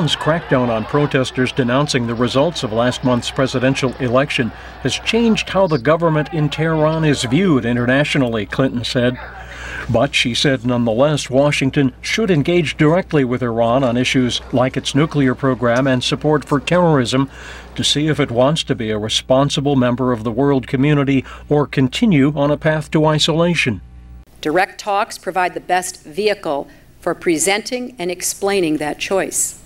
Iran's crackdown on protesters denouncing the results of last month's presidential election has changed how the government in Tehran is viewed internationally, Clinton said. But she said nonetheless, Washington should engage directly with Iran on issues like its nuclear program and support for terrorism to see if it wants to be a responsible member of the world community or continue on a path to isolation. Direct talks provide the best vehicle for presenting and explaining that choice.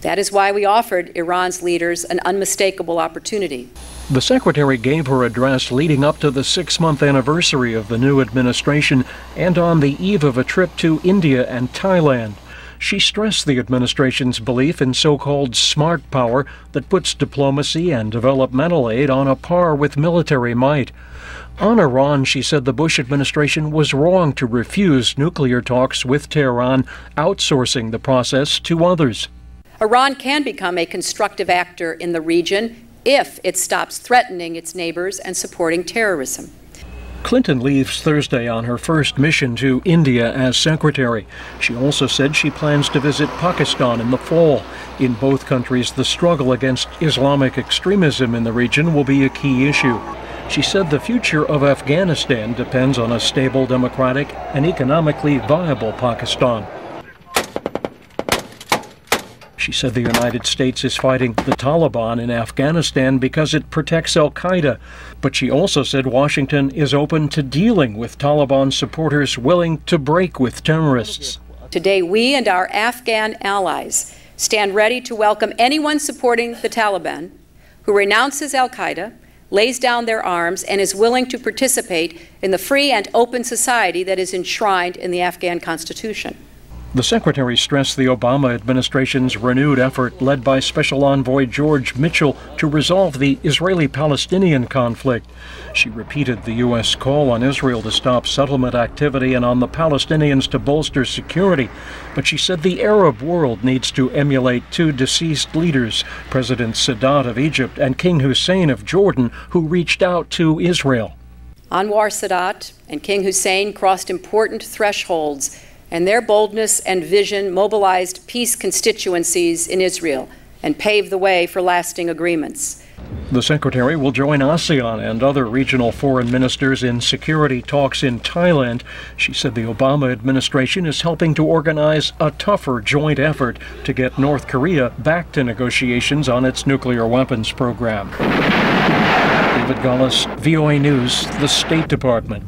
That is why we offered Iran's leaders an unmistakable opportunity. The secretary gave her address leading up to the 6-month anniversary of the new administration and on the eve of a trip to India and Thailand. She stressed the administration's belief in so-called smart power that puts diplomacy and developmental aid on a par with military might. On Iran, she said the Bush administration was wrong to refuse nuclear talks with Tehran, outsourcing the process to others. Iran can become a constructive actor in the region if it stops threatening its neighbors and supporting terrorism. Clinton leaves Thursday on her first mission to India as secretary. She also said she plans to visit Pakistan in the fall. In both countries, the struggle against Islamic extremism in the region will be a key issue. She said the future of Afghanistan depends on a stable, democratic, and economically viable Pakistan. She said the United States is fighting the Taliban in Afghanistan because it protects al-Qaeda. But she also said Washington is open to dealing with Taliban supporters willing to break with terrorists. Today, we and our Afghan allies stand ready to welcome anyone supporting the Taliban who renounces al-Qaeda, lays down their arms, and is willing to participate in the free and open society that is enshrined in the Afghan Constitution. The secretary stressed the Obama administration's renewed effort, led by Special Envoy George Mitchell, to resolve the Israeli-Palestinian conflict. She repeated the U.S. call on Israel to stop settlement activity and on the Palestinians to bolster security. But she said the Arab world needs to emulate two deceased leaders, President Sadat of Egypt and King Hussein of Jordan, who reached out to Israel. Anwar Sadat and King Hussein crossed important thresholds, and their boldness and vision mobilized peace constituencies in Israel and paved the way for lasting agreements. The secretary will join ASEAN and other regional foreign ministers in security talks in Thailand. She said the Obama administration is helping to organize a tougher joint effort to get North Korea back to negotiations on its nuclear weapons program. David Gollust, VOA News, the State Department.